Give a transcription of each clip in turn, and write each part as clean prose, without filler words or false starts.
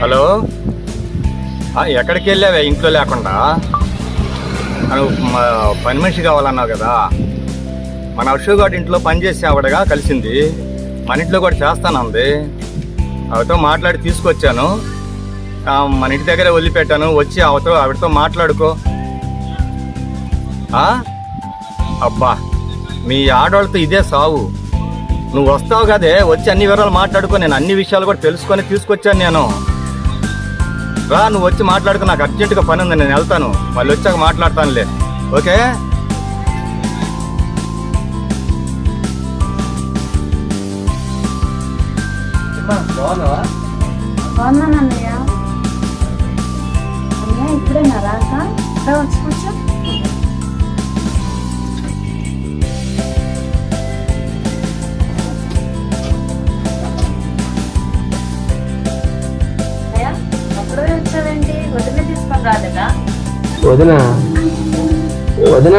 Hello, ఎక్కడికి వెళ్ళావే ఇంట్లో లేకుండా? పని మనిషి కావాలన్నావు కదా. మన అశోక్ ఇంట్లో పనిచేసే ఆవిడగా కలిసింది, మన ఇంట్లో కూడా చేస్తానంది. ఆవిడతో మాట్లాడి తీసుకొచ్చాను. మన ఇంటి దగ్గరే వదిలిపెట్టాను. వచ్చి ఆవిడతో మాట్లాడుకో. అబ్బా, మీ ఆడవాళ్ళతో ఇదే సావు. నువ్వు వస్తావు కదే, వచ్చి అన్ని వివరాలు మాట్లాడుకో. నేను అన్ని విషయాలు కూడా తెలుసుకొని తీసుకొచ్చాను. నేను రా, నువ్వు వచ్చి మాట్లాడుకో. నాకు అర్జెంటుగా పని ఉంది, నేను వెళ్తాను. మళ్ళీ వచ్చాక మాట్లాడతానులే, ఓకే? బాగున్నానన్నయ్య. అన్నయ్య ఇప్పుడేనా రాక? వచ్చి కూర్చో. వదిన వదిన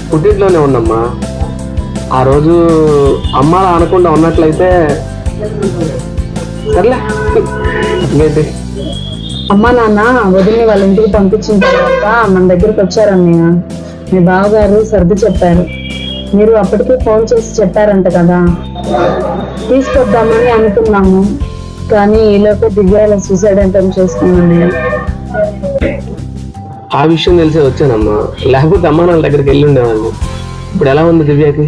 పుట్టింట్లోనే ఉన్నమ్మా. ఆ రోజు అమ్మ అనకుండా ఉన్నట్లయితే సర్లే. అమ్మా నాన్న వదిలిని వాళ్ళ ఇంటికి పంపించిన తర్వాత మన దగ్గరికి వచ్చారన్నయ్య. మీ బావగారు సర్ది చెప్పారు. మీరు అప్పటికే ఫోన్ చేసి చెప్పారంట కదా. తీసుకొద్దామని అనుకున్నాము, కానీ ఈలోపు దివ్యాల సూసైడ్ అటెంప్ట్ చేసుకున్నాను. ఆ విషయం తెలిసే వచ్చానమ్మా, లేకపోతే అమ్మ నాన్న దగ్గరికి వెళ్ళి ఉండేవాళ్ళు. ఇప్పుడు ఎలా ఉంది దివ్యకి?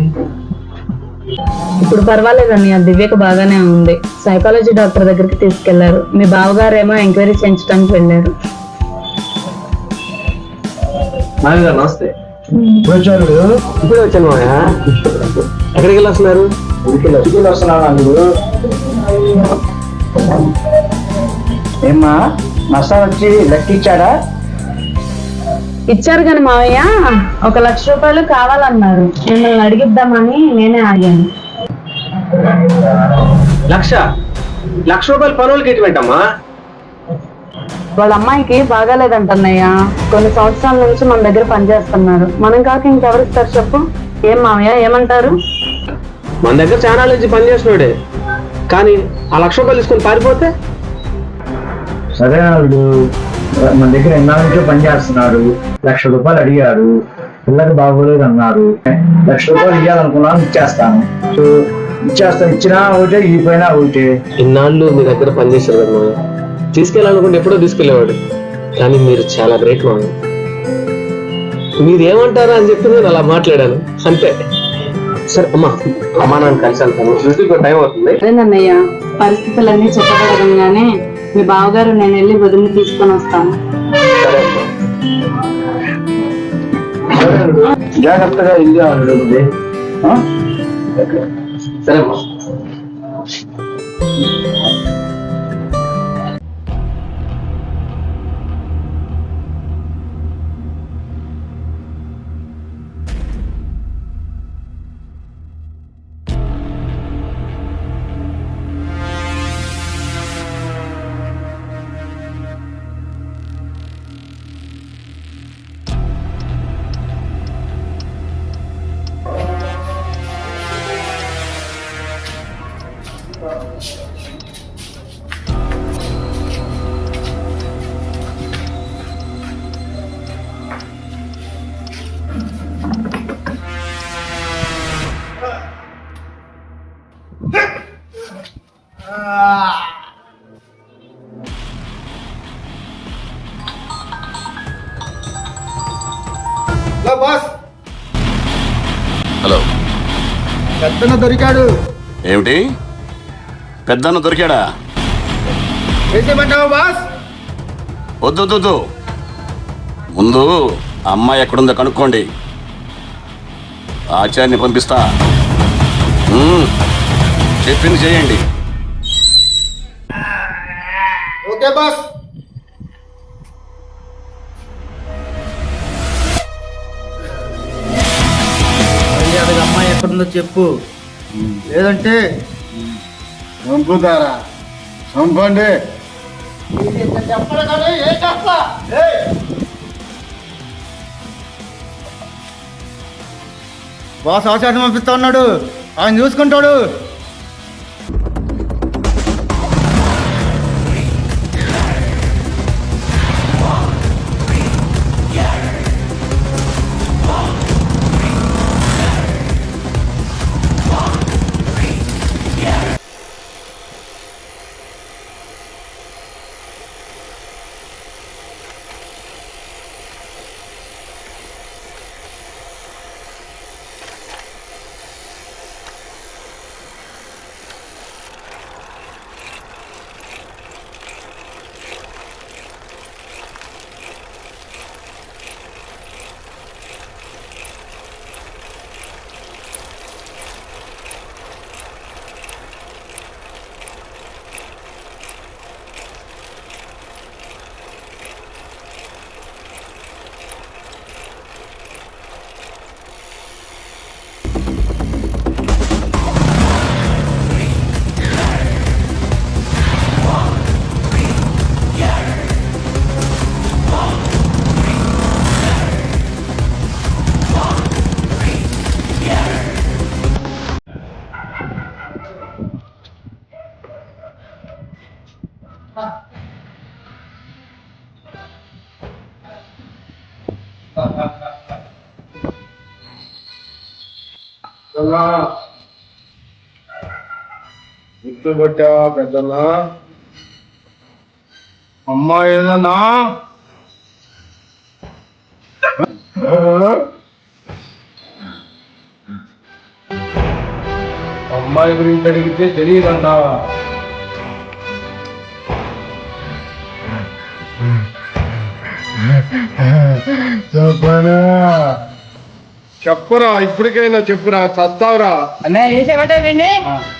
ఇప్పుడు పర్వాలేదన్నయ్య, దివ్యకు బాగానే ఉంది. సైకాలజీ డాక్టర్ దగ్గరికి తీసుకెళ్లారు. మీ బావగారు ఏమో ఎంక్వైరీ చేయించడానికి వెళ్ళారు. నమస్తే. ఇప్పుడే వచ్చాను మాయా. ఎక్కడికి వెళ్ళి వస్తున్నారు? ఏమ్మా, నష్టం వచ్చి లెక్కిచ్చాడా? ఇచ్చారు కానీ మావయ్య 1,00,000 రూపాయలు కావాలన్నారు. మిమ్మల్ని అడిగిద్దామని నేనే ఆగాను. 1,00,000 రూపాయలు పనులకి ఎటువంటమ్మా? వాళ్ళ అమ్మాయికి బాగాలేదంటన్నయ్య. కొన్ని సంవత్సరాల నుంచి మన దగ్గర పనిచేస్తున్నారు. మనం కాక ఇంకెవరిస్తారు చెప్పు? ఏం మావయ్య, ఏమంటారు? మన దగ్గర చాలా నుంచి పనిచేస్తున్నాడే, కానీ ఆ 1,00,000 రూపాయలు తీసుకొని పారిపోతే? సరే, వాళ్ళు మన దగ్గర ఎన్నాళ్ళ నుంచో పనిచేస్తున్నారు. 1,00,000 రూపాయలు అడిగారు. పిల్లకి బాగోలేదు అన్నారు. 1,00,000 రూపాయలు ఇవ్వాలనుకున్నాను, ఇచ్చేస్తాను. ఇచ్చినా ఒకటే, ఇవ్వకపోయినా ఒకటే. ఇన్నాళ్ళు మీ దగ్గర పనిచేశారు కదా, తీసుకెళ్ళాలనుకుంటే ఎప్పుడో తీసుకెళ్ళేవాడు. కానీ మీరు చాలా గ్రేట్ మామ. మీరు ఏమంటారా అని చెప్పి నేను అలా మాట్లాడాను అంతే. సరే అమ్మా నాన్న కలిసి వెళ్తాను, టైం అవుతుంది. అదేనన్నయ్య, పరిస్థితులన్నీ చెప్పగలగానే మీ బావగారు నేను వెళ్ళి వదిలి తీసుకొని వస్తాను. జాగ్రత్తగా ఇల్లు ఉంటుంది. సరే అమ్మా. హలో, పెద్దన దొరికాడు. ఏమిటి పెద్దన్న దొరికాడా? వేసేమంటావా బాస్? వద్దు, ముందు అమ్మాయి ఎక్కడుందో కనుక్కోండి. ఆచార్యని పంపిస్తా. చెప్పింది చేయండి. Okay boss. అమ్మాయి ఎక్కడుందో చెప్పు, లేదంటే చంపుతారా? చంపండి. బాస్ ఆచార్యం పంపిస్తా ఉన్నాడు, ఆయన చూసుకుంటాడు. గుర్తుపట్టావా పెద్దన్నా? అమ్మాయి ఏదన్నా అమ్మాయి గురించి అడిగితే తెలియదంటావా? చెప్పనా? చెప్పురా, ఇప్పటికైనా చెప్పురా, చస్తావురా.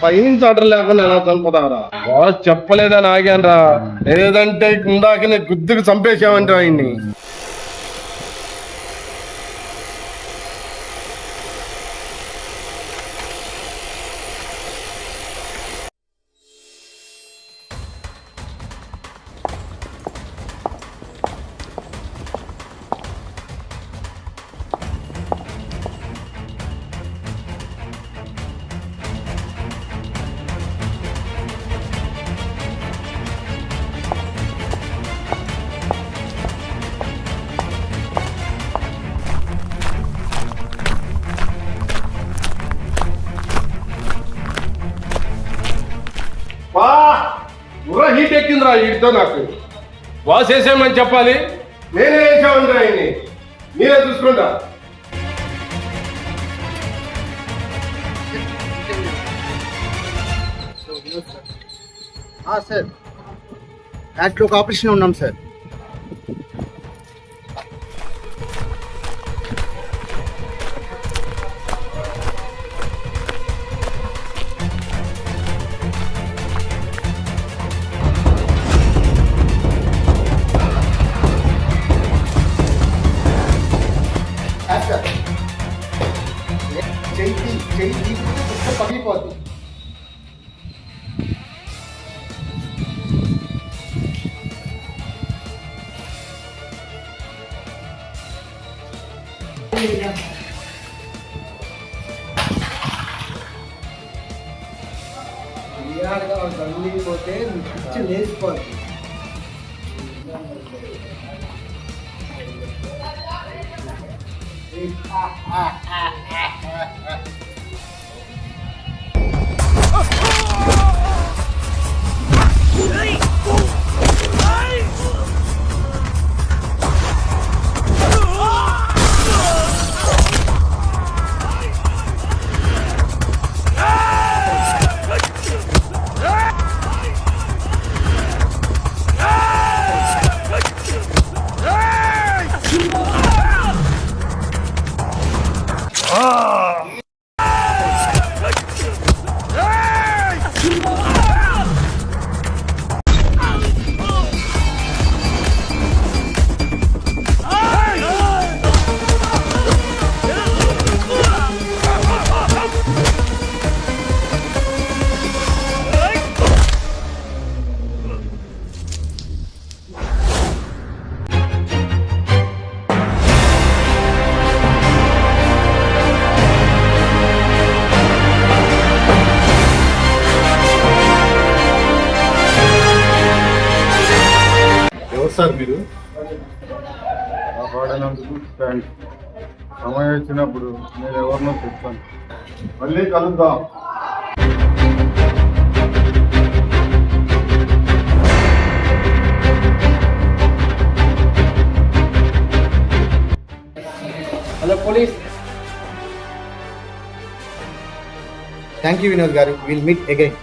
పైన ఆర్డర్ లేకుండా ఎలా చంపుతావురా? బాస్ చెప్పలేదని ఆగానరా, లేదంటే ఇందాకనే గుద్దుకు చంపేశామంటే ఆయన్ని. బుర్ర హీట్ ఎక్కిందిరా వీటితో. నాకు బాస్ వేసేయమని చెప్పాలి, నేనే వేసామని ఆయన్ని. మీరే చూసుకుంటా. సార్ యాక్ట్లో ఒక ఆపరేషన్ ఉన్నాం సార్. చెయ్యి పగిలిపోద్ది. పోతే పిచ్చి లేచిపోద్ది. సార్ మీరు వాడినందుకు థ్యాంక్స్. సమయం వచ్చినప్పుడు నేను ఎవరినో చెప్తాను. మళ్ళీ కలుద్దాం. Hello police. Thank you Vinod garu. Will meet again.